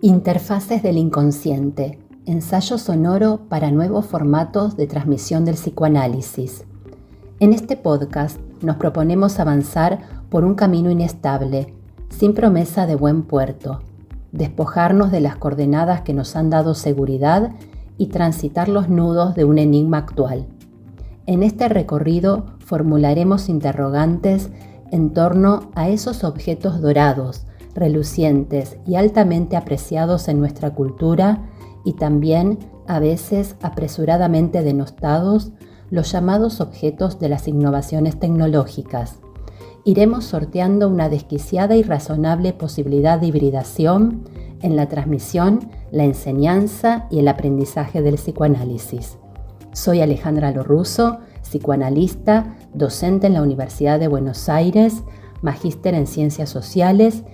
Interfaces del inconsciente, ensayo sonoro para nuevos formatos de transmisión del psicoanálisis. En este podcast nos proponemos avanzar por un camino inestable, sin promesa de buen puerto, despojarnos de las coordenadas que nos han dado seguridad y transitar los nudos de un enigma actual. En este recorrido formularemos interrogantes en torno a esos objetos dorados, relucientes y altamente apreciados en nuestra cultura y también, a veces apresuradamente denostados, los llamados objetos de las innovaciones tecnológicas. Iremos sorteando una desquiciada y razonable posibilidad de hibridación en la transmisión, la enseñanza y el aprendizaje del psicoanálisis. Soy Alejandra Lorusso, psicoanalista, docente en la Universidad de Buenos Aires, magíster en Ciencias Sociales,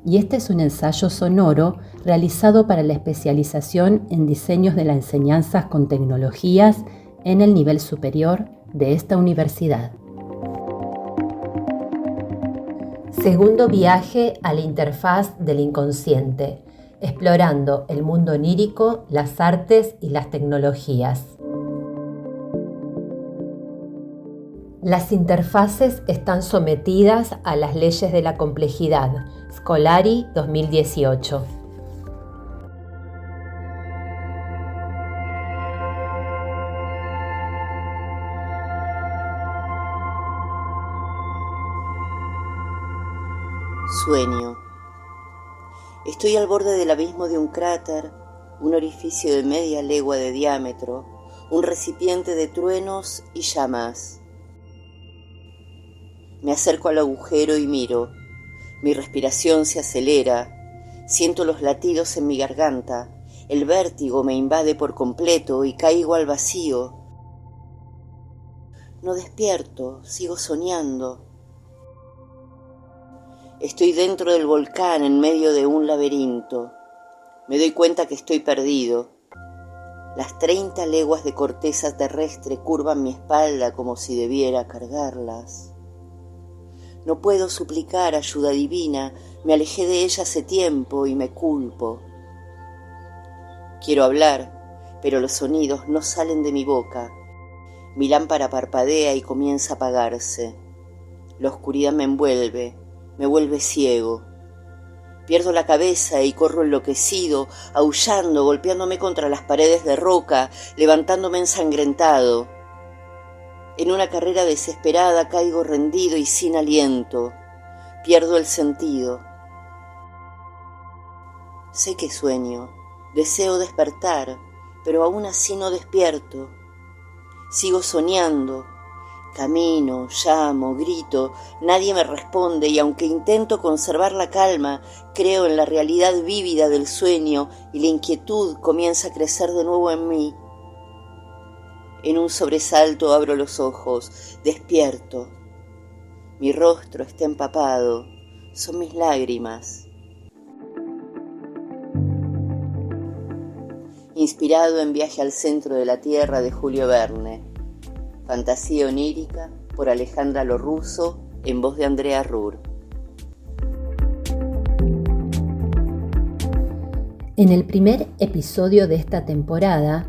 y este es un ensayo sonoro realizado para la especialización en diseños de las enseñanzas con tecnologías en el nivel superior de esta universidad. Segundo viaje a la interfaz del inconsciente, explorando el mundo onírico, las artes y las tecnologías. Las interfaces están sometidas a las leyes de la complejidad. Scolari 2018. Sueño. Estoy al borde del abismo de un cráter, un orificio de media legua de diámetro, un recipiente de truenos y llamas. Me acerco al agujero y miro. Mi respiración se acelera. Siento los latidos en mi garganta. El vértigo me invade por completo y caigo al vacío. No despierto, sigo soñando. Estoy dentro del volcán en medio de un laberinto. Me doy cuenta que estoy perdido. Las 30 leguas de corteza terrestre curvan mi espalda como si debiera cargarlas. No puedo suplicar ayuda divina, me alejé de ella hace tiempo y me culpo. Quiero hablar, pero los sonidos no salen de mi boca. Mi lámpara parpadea y comienza a apagarse. La oscuridad me envuelve, me vuelve ciego. Pierdo la cabeza y corro enloquecido, aullando, golpeándome contra las paredes de roca, levantándome ensangrentado. En una carrera desesperada caigo rendido y sin aliento. Pierdo el sentido. Sé que sueño, deseo despertar, pero aún así no despierto. Sigo soñando. Camino, llamo, grito, nadie me responde y aunque intento conservar la calma, creo en la realidad vívida del sueño y la inquietud comienza a crecer de nuevo en mí. En un sobresalto abro los ojos, despierto. Mi rostro está empapado, son mis lágrimas. Inspirado en Viaje al centro de la Tierra de Julio Verne. Fantasía onírica por Alejandra Lorusso en voz de Andrea Ruhr. En el primer episodio de esta temporada,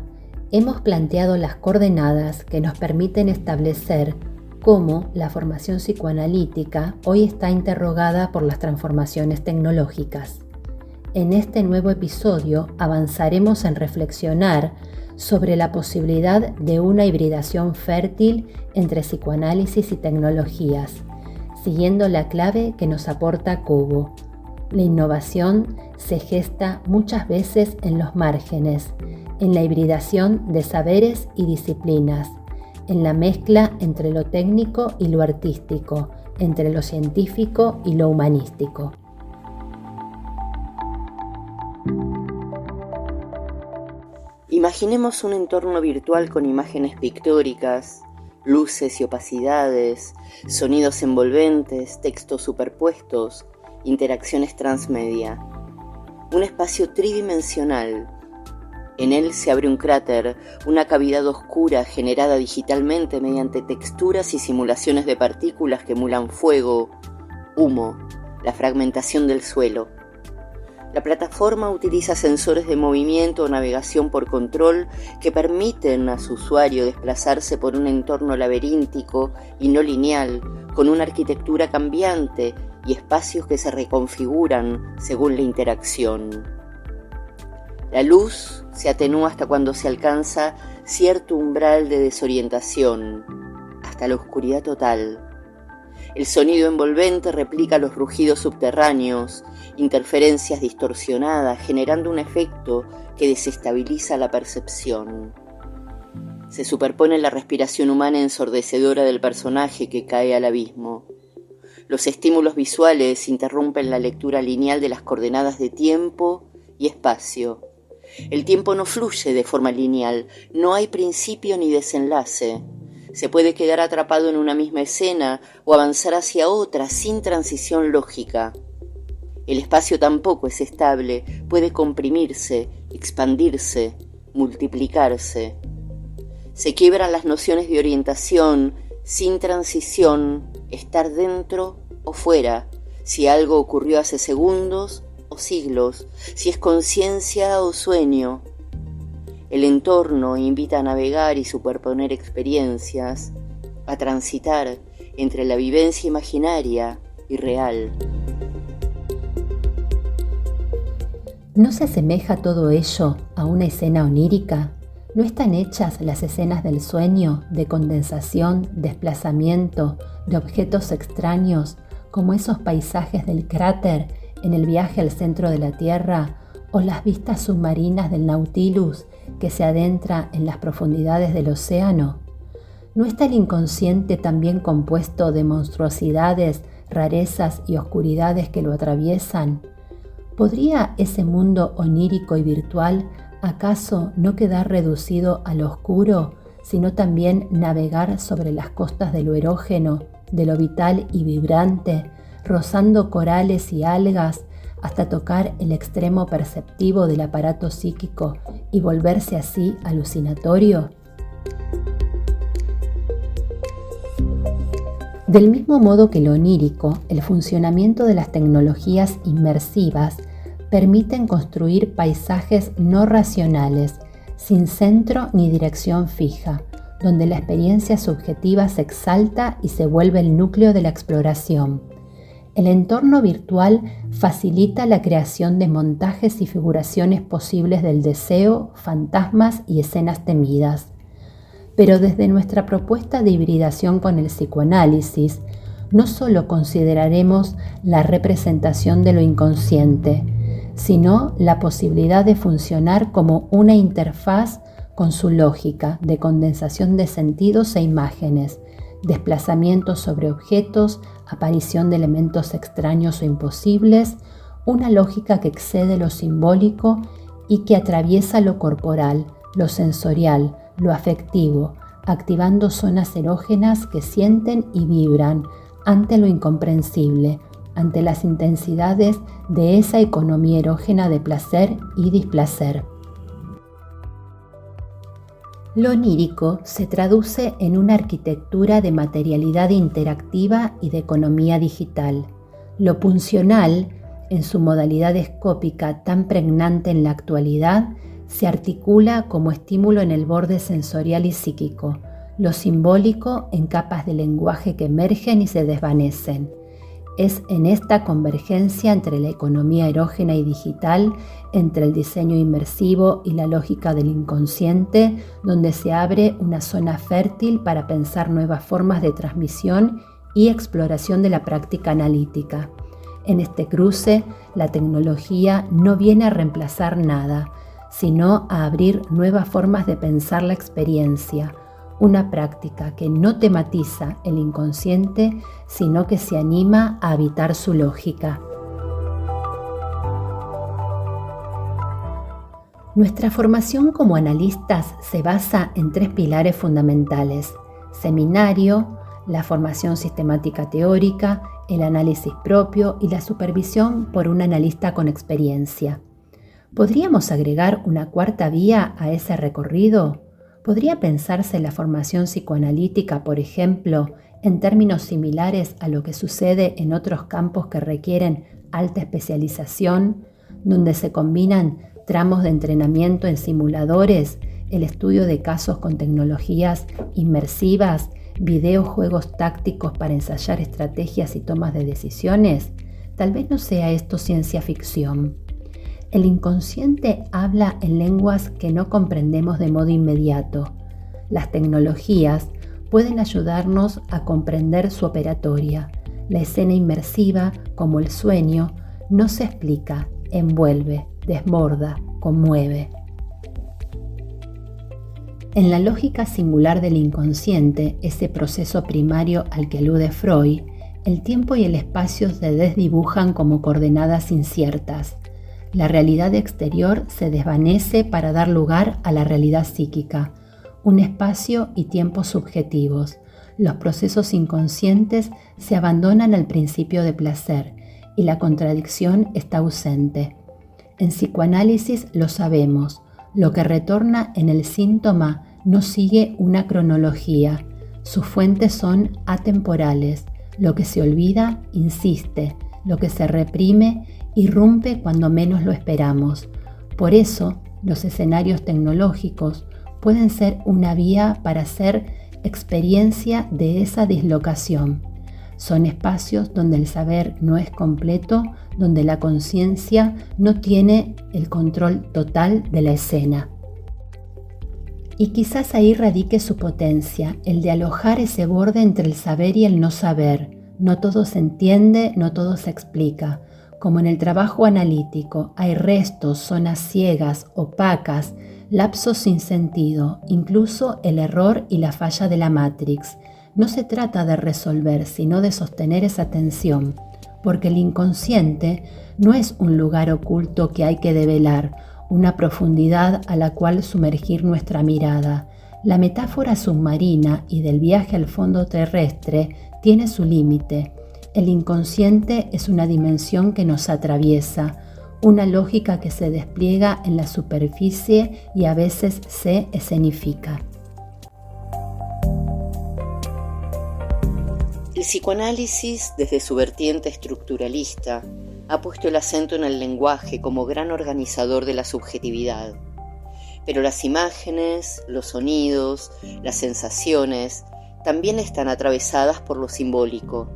hemos planteado las coordenadas que nos permiten establecer cómo la formación psicoanalítica hoy está interrogada por las transformaciones tecnológicas. En este nuevo episodio avanzaremos en reflexionar sobre la posibilidad de una hibridación fértil entre psicoanálisis y tecnologías, siguiendo la clave que nos aporta Cobo. La innovación se gesta muchas veces en los márgenes, en la hibridación de saberes y disciplinas, en la mezcla entre lo técnico y lo artístico, entre lo científico y lo humanístico. Imaginemos un entorno virtual con imágenes pictóricas, luces y opacidades, sonidos envolventes, textos superpuestos, interacciones transmedia. Un espacio tridimensional. En él se abre un cráter, una cavidad oscura generada digitalmente mediante texturas y simulaciones de partículas que emulan fuego, humo, la fragmentación del suelo. La plataforma utiliza sensores de movimiento o navegación por control que permiten a su usuario desplazarse por un entorno laberíntico y no lineal, con una arquitectura cambiante y espacios que se reconfiguran según la interacción. La luz se atenúa hasta cuando se alcanza cierto umbral de desorientación, hasta la oscuridad total. El sonido envolvente replica los rugidos subterráneos, interferencias distorsionadas, generando un efecto que desestabiliza la percepción. Se superpone la respiración humana ensordecedora del personaje que cae al abismo. Los estímulos visuales interrumpen la lectura lineal de las coordenadas de tiempo y espacio. El tiempo no fluye de forma lineal, no hay principio ni desenlace. Se puede quedar atrapado en una misma escena o avanzar hacia otra sin transición lógica. El espacio tampoco es estable, puede comprimirse, expandirse, multiplicarse. Se quiebran las nociones de orientación, sin transición, estar dentro o fuera, si algo ocurrió hace segundos o siglos, si es conciencia o sueño. El entorno invita a navegar y superponer experiencias, a transitar entre la vivencia imaginaria y real. ¿No se asemeja todo ello a una escena onírica? ¿No están hechas las escenas del sueño, de condensación, desplazamiento, de objetos extraños, como esos paisajes del cráter en el viaje al centro de la Tierra, o las vistas submarinas del Nautilus que se adentra en las profundidades del océano? ¿No está el inconsciente también compuesto de monstruosidades, rarezas y oscuridades que lo atraviesan? ¿Podría ese mundo onírico y virtual acaso no quedar reducido a lo oscuro, sino también navegar sobre las costas de lo erógeno, de lo vital y vibrante, rozando corales y algas hasta tocar el extremo perceptivo del aparato psíquico y volverse así alucinatorio? Del mismo modo que lo onírico, el funcionamiento de las tecnologías inmersivas permiten construir paisajes no racionales, sin centro ni dirección fija, donde la experiencia subjetiva se exalta y se vuelve el núcleo de la exploración. El entorno virtual facilita la creación de montajes y figuraciones posibles del deseo, fantasmas y escenas temidas. Pero desde nuestra propuesta de hibridación con el psicoanálisis, no solo consideraremos la representación de lo inconsciente, sino la posibilidad de funcionar como una interfaz con su lógica de condensación de sentidos e imágenes, desplazamientos sobre objetos, aparición de elementos extraños o imposibles, una lógica que excede lo simbólico y que atraviesa lo corporal, lo sensorial, lo afectivo, activando zonas erógenas que sienten y vibran ante lo incomprensible, ante las intensidades de esa economía erógena de placer y displacer. Lo onírico se traduce en una arquitectura de materialidad interactiva y de economía digital. Lo puncional, en su modalidad escópica tan pregnante en la actualidad, se articula como estímulo en el borde sensorial y psíquico, lo simbólico en capas de lenguaje que emergen y se desvanecen. Es en esta convergencia entre la economía erógena y digital, entre el diseño inmersivo y la lógica del inconsciente, donde se abre una zona fértil para pensar nuevas formas de transmisión y exploración de la práctica analítica. En este cruce, la tecnología no viene a reemplazar nada, sino a abrir nuevas formas de pensar la experiencia, una práctica que no tematiza el inconsciente, sino que se anima a habitar su lógica. Nuestra formación como analistas se basa en 3 pilares fundamentales: seminario, la formación sistemática teórica, el análisis propio y la supervisión por un analista con experiencia. ¿Podríamos agregar una 4ª vía a ese recorrido? ¿Podría pensarse la formación psicoanalítica, por ejemplo, en términos similares a lo que sucede en otros campos que requieren alta especialización, donde se combinan tramos de entrenamiento en simuladores, el estudio de casos con tecnologías inmersivas, videojuegos tácticos para ensayar estrategias y tomas de decisiones. Tal vez no sea esto ciencia ficción. El inconsciente habla en lenguas que no comprendemos de modo inmediato. Las tecnologías pueden ayudarnos a comprender su operatoria. La escena inmersiva, como el sueño, no se explica, envuelve, desborda, conmueve. En la lógica singular del inconsciente, ese proceso primario al que alude Freud, el tiempo y el espacio se desdibujan como coordenadas inciertas. La realidad exterior se desvanece para dar lugar a la realidad psíquica, un espacio y tiempo subjetivos. Los procesos inconscientes se abandonan al principio de placer y la contradicción está ausente. En psicoanálisis lo sabemos, lo que retorna en el síntoma no sigue una cronología, sus fuentes son atemporales, lo que se olvida insiste, lo que se reprime irrumpe cuando menos lo esperamos. Por eso, los escenarios tecnológicos pueden ser una vía para hacer experiencia de esa dislocación. Son espacios donde el saber no es completo, donde la conciencia no tiene el control total de la escena. Y quizás ahí radique su potencia, el de alojar ese borde entre el saber y el no saber. No todo se entiende, no todo se explica. Como en el trabajo analítico, hay restos, zonas ciegas, opacas, lapsos sin sentido, incluso el error y la falla de la Matrix. No se trata de resolver, sino de sostener esa tensión, porque el inconsciente no es un lugar oculto que hay que develar, una profundidad a la cual sumergir nuestra mirada. La metáfora submarina y del viaje al fondo terrestre tiene su límite. El inconsciente es una dimensión que nos atraviesa, una lógica que se despliega en la superficie y a veces se escenifica. El psicoanálisis, desde su vertiente estructuralista, ha puesto el acento en el lenguaje como gran organizador de la subjetividad. Pero las imágenes, los sonidos, las sensaciones también están atravesadas por lo simbólico.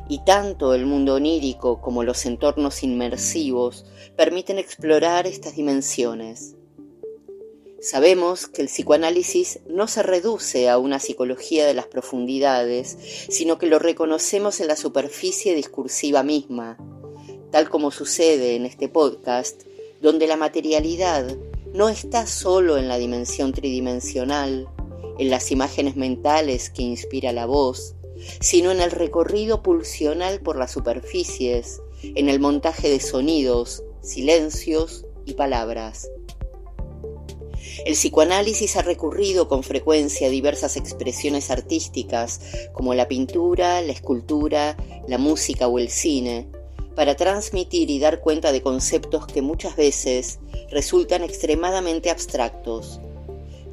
Y tanto el mundo onírico como los entornos inmersivos permiten explorar estas dimensiones. Sabemos que el psicoanálisis no se reduce a una psicología de las profundidades, sino que lo reconocemos en la superficie discursiva misma, tal como sucede en este podcast, donde la materialidad no está solo en la dimensión tridimensional, en las imágenes mentales que inspira la voz, sino en el recorrido pulsional por las superficies, en el montaje de sonidos, silencios y palabras. El psicoanálisis ha recurrido con frecuencia a diversas expresiones artísticas, como la pintura, la escultura, la música o el cine, para transmitir y dar cuenta de conceptos que muchas veces resultan extremadamente abstractos.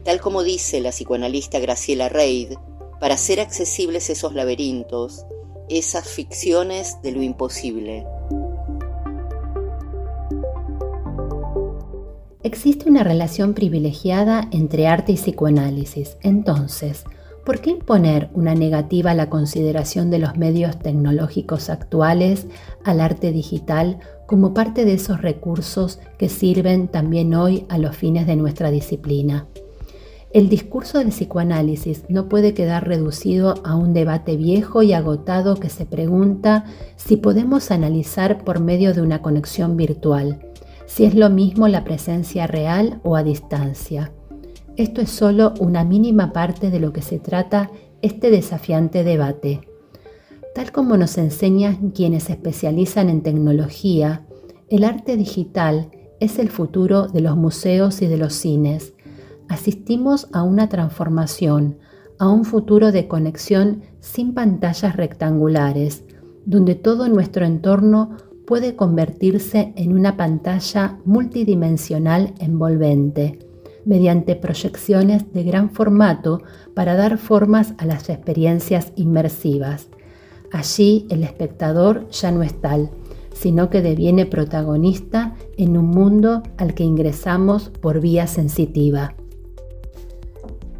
Tal como dice la psicoanalista Graciela Reid, para hacer accesibles esos laberintos, esas ficciones de lo imposible. Existe una relación privilegiada entre arte y psicoanálisis. Entonces, ¿por qué imponer una negativa a la consideración de los medios tecnológicos actuales al arte digital como parte de esos recursos que sirven también hoy a los fines de nuestra disciplina? El discurso del psicoanálisis no puede quedar reducido a un debate viejo y agotado que se pregunta si podemos analizar por medio de una conexión virtual, si es lo mismo la presencia real o a distancia. Esto es solo una mínima parte de lo que se trata este desafiante debate. Tal como nos enseñan quienes se especializan en tecnología, el arte digital es el futuro de los museos y de los cines. Asistimos a una transformación, a un futuro de conexión sin pantallas rectangulares, donde todo nuestro entorno puede convertirse en una pantalla multidimensional envolvente, mediante proyecciones de gran formato para dar formas a las experiencias inmersivas. Allí el espectador ya no es tal, sino que deviene protagonista en un mundo al que ingresamos por vía sensitiva.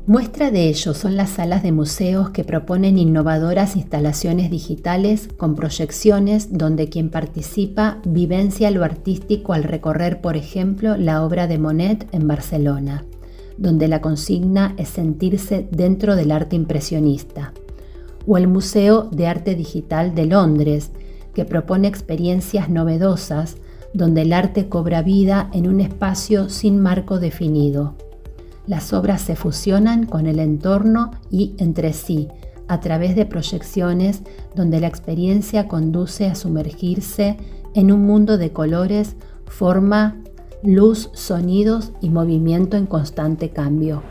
Muestra de ello son las salas de museos que proponen innovadoras instalaciones digitales con proyecciones donde quien participa vivencia lo artístico al recorrer, por ejemplo, la obra de Monet en Barcelona, donde la consigna es sentirse dentro del arte impresionista, o el Museo de Arte Digital de Londres, que propone experiencias novedosas donde el arte cobra vida en un espacio sin marco definido. Las obras se fusionan con el entorno y entre sí, a través de proyecciones donde la experiencia conduce a sumergirse en un mundo de colores, forma, luz, sonidos y movimiento en constante cambio.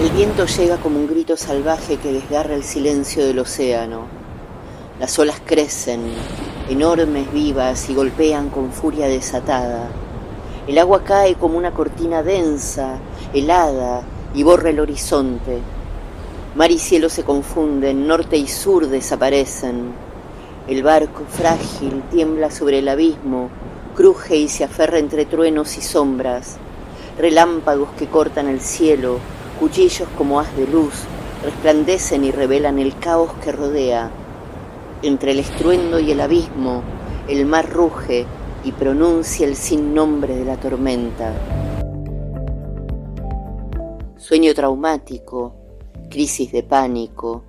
El viento llega como un grito salvaje que desgarra el silencio del océano. Las olas crecen, enormes, vivas, y golpean con furia desatada. El agua cae como una cortina densa, helada, y borra el horizonte. Mar y cielo se confunden, norte y sur desaparecen. El barco frágil tiembla sobre el abismo, cruje y se aferra entre truenos y sombras. Relámpagos que cortan el cielo, cuchillos como haz de luz, resplandecen y revelan el caos que rodea. Entre el estruendo y el abismo, el mar ruge y pronuncia el sinnombre de la tormenta. Sueño traumático, crisis de pánico,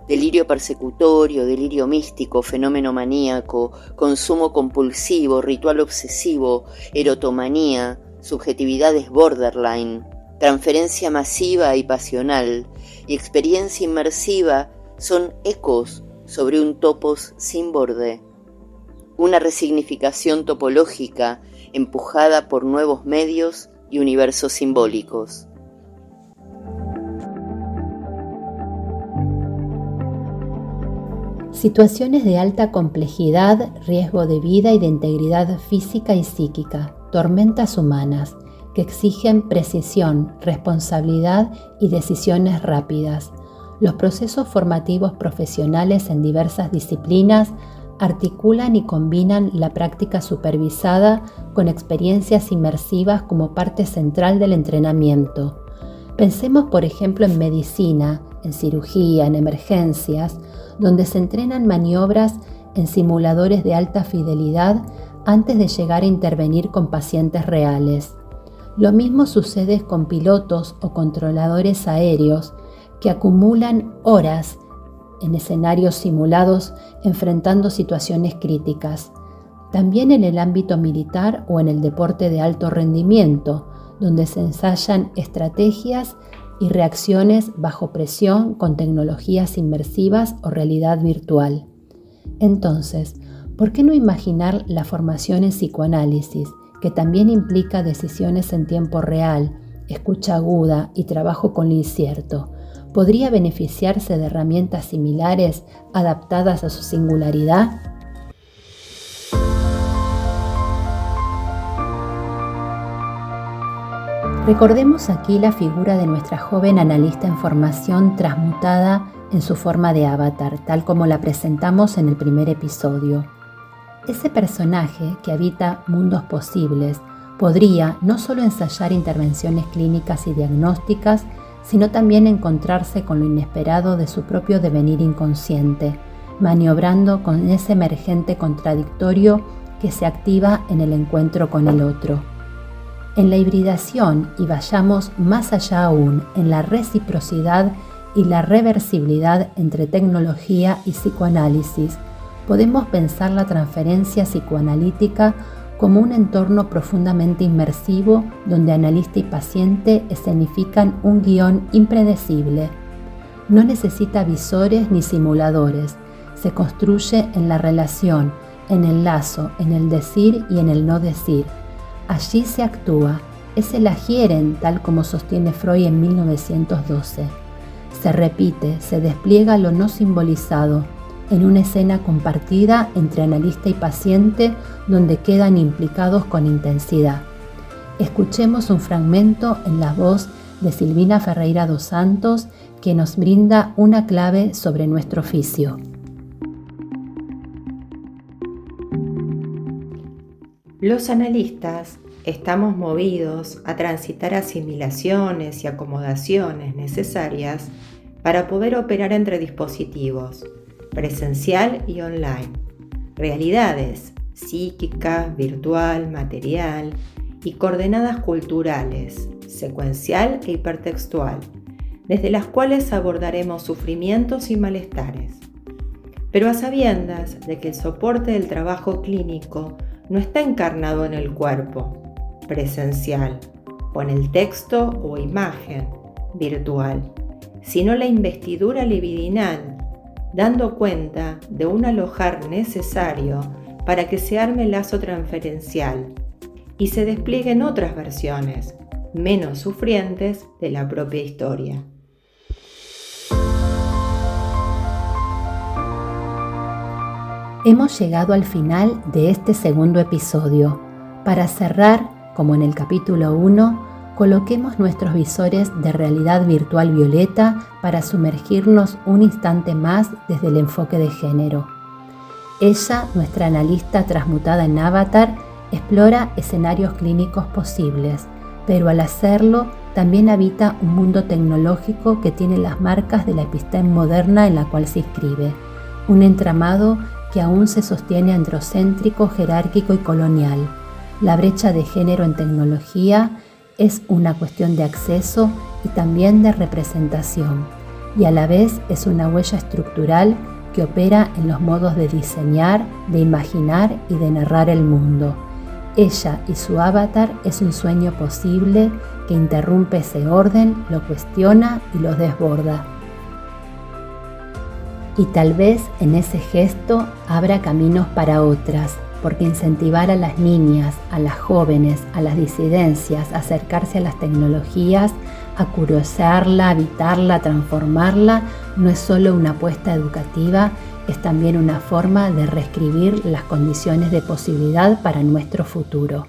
delirio persecutorio, delirio místico, fenómeno maníaco, consumo compulsivo, ritual obsesivo, erotomanía, subjetividades borderline, transferencia masiva y pasional y experiencia inmersiva son ecos sobre un topos sin borde. Una resignificación topológica empujada por nuevos medios y universos simbólicos. Situaciones de alta complejidad, riesgo de vida y de integridad física y psíquica, tormentas humanas, que exigen precisión, responsabilidad y decisiones rápidas. Los procesos formativos profesionales en diversas disciplinas articulan y combinan la práctica supervisada con experiencias inmersivas como parte central del entrenamiento. Pensemos, por ejemplo, en medicina, en cirugía, en emergencias, donde se entrenan maniobras en simuladores de alta fidelidad antes de llegar a intervenir con pacientes reales. Lo mismo sucede con pilotos o controladores aéreos que acumulan horas en escenarios simulados enfrentando situaciones críticas. También en el ámbito militar o en el deporte de alto rendimiento, donde se ensayan estrategias y reacciones bajo presión con tecnologías inmersivas o realidad virtual. Entonces, ¿por qué no imaginar la formación en psicoanálisis, que también implica decisiones en tiempo real, escucha aguda y trabajo con lo incierto? ¿Podría beneficiarse de herramientas similares adaptadas a su singularidad? Recordemos aquí la figura de nuestra joven analista en formación transmutada en su forma de avatar, tal como la presentamos en el primer episodio. Ese personaje que habita mundos posibles podría no solo ensayar intervenciones clínicas y diagnósticas, sino también encontrarse con lo inesperado de su propio devenir inconsciente, maniobrando con ese emergente contradictorio que se activa en el encuentro con el otro. En la hibridación, y vayamos más allá aún, en la reciprocidad y la reversibilidad entre tecnología y psicoanálisis, podemos pensar la transferencia psicoanalítica como un entorno profundamente inmersivo donde analista y paciente escenifican un guión impredecible. No necesita visores ni simuladores, se construye en la relación, en el lazo, en el decir y en el no decir. Allí se actúa, es el Agieren, tal como sostiene Freud en 1912. Se repite, se despliega lo no simbolizado, en una escena compartida entre analista y paciente donde quedan implicados con intensidad. Escuchemos un fragmento en la voz de Silvina Ferreira dos Santos que nos brinda una clave sobre nuestro oficio. Los analistas estamos movidos a transitar asimilaciones y acomodaciones necesarias para poder operar entre dispositivos, presencial y online, realidades psíquica, virtual, material y coordenadas culturales, secuencial e hipertextual, desde las cuales abordaremos sufrimientos y malestares. Pero a sabiendas de que el soporte del trabajo clínico no está encarnado en el cuerpo, presencial, o en el texto o imagen, virtual, sino la investidura libidinal, dando cuenta de un alojar necesario para que se arme el lazo transferencial y se desplieguen otras versiones, menos sufrientes, de la propia historia. Hemos llegado al final de este segundo episodio. Para cerrar, como en el capítulo 1, coloquemos nuestros visores de realidad virtual violeta para sumergirnos un instante más desde el enfoque de género. Ella, nuestra analista transmutada en avatar, explora escenarios clínicos posibles, pero al hacerlo también habita un mundo tecnológico que tiene las marcas de la episteme moderna en la cual se inscribe, un entramado que aún se sostiene androcéntrico, jerárquico y colonial. La brecha de género en tecnología es una cuestión de acceso y también de representación, y a la vez es una huella estructural que opera en los modos de diseñar, de imaginar y de narrar el mundo. Ella y su avatar es un sueño posible que interrumpe ese orden, lo cuestiona y lo desborda. Y tal vez en ese gesto abra caminos para otras, porque incentivar a las niñas, a las jóvenes, a las disidencias a acercarse a las tecnologías, a curiosearla, habitarla, transformarla, no es solo una apuesta educativa, es también una forma de reescribir las condiciones de posibilidad para nuestro futuro.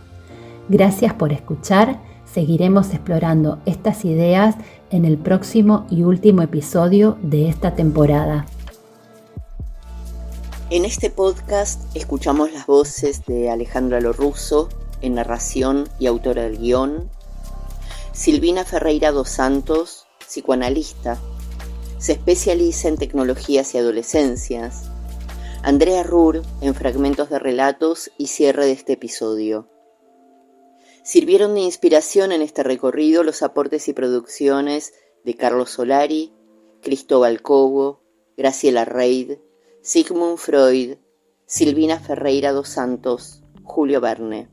Gracias por escuchar, seguiremos explorando estas ideas en el próximo y último episodio de esta temporada. En este podcast escuchamos las voces de Alejandra Lorusso, en narración y autora del guión, Silvina Ferreira dos Santos, psicoanalista, se especializa en tecnologías y adolescencias, Andrea Ruhr en fragmentos de relatos y cierre de este episodio. Sirvieron de inspiración en este recorrido los aportes y producciones de Carlos Solari, Cristóbal Cobo, Graciela Reid, Sigmund Freud, Silvina Ferreira dos Santos, Julio Verne.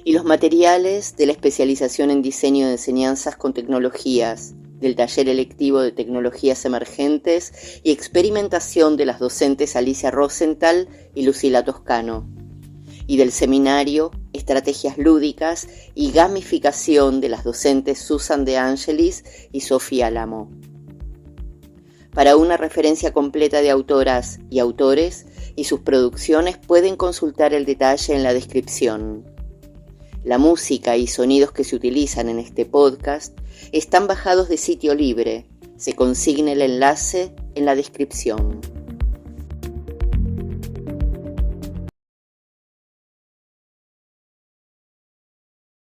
Y los materiales de la especialización en diseño de enseñanzas con tecnologías, del taller electivo de tecnologías emergentes y experimentación de las docentes Alicia Rosenthal y Lucila Toscano, y del seminario Estrategias Lúdicas y Gamificación de las docentes Susan De Angelis y Sofía Alamo. Para una referencia completa de autoras y autores y sus producciones pueden consultar el detalle en la descripción. La música y sonidos que se utilizan en este podcast están bajados de sitio libre. Se consigna el enlace en la descripción.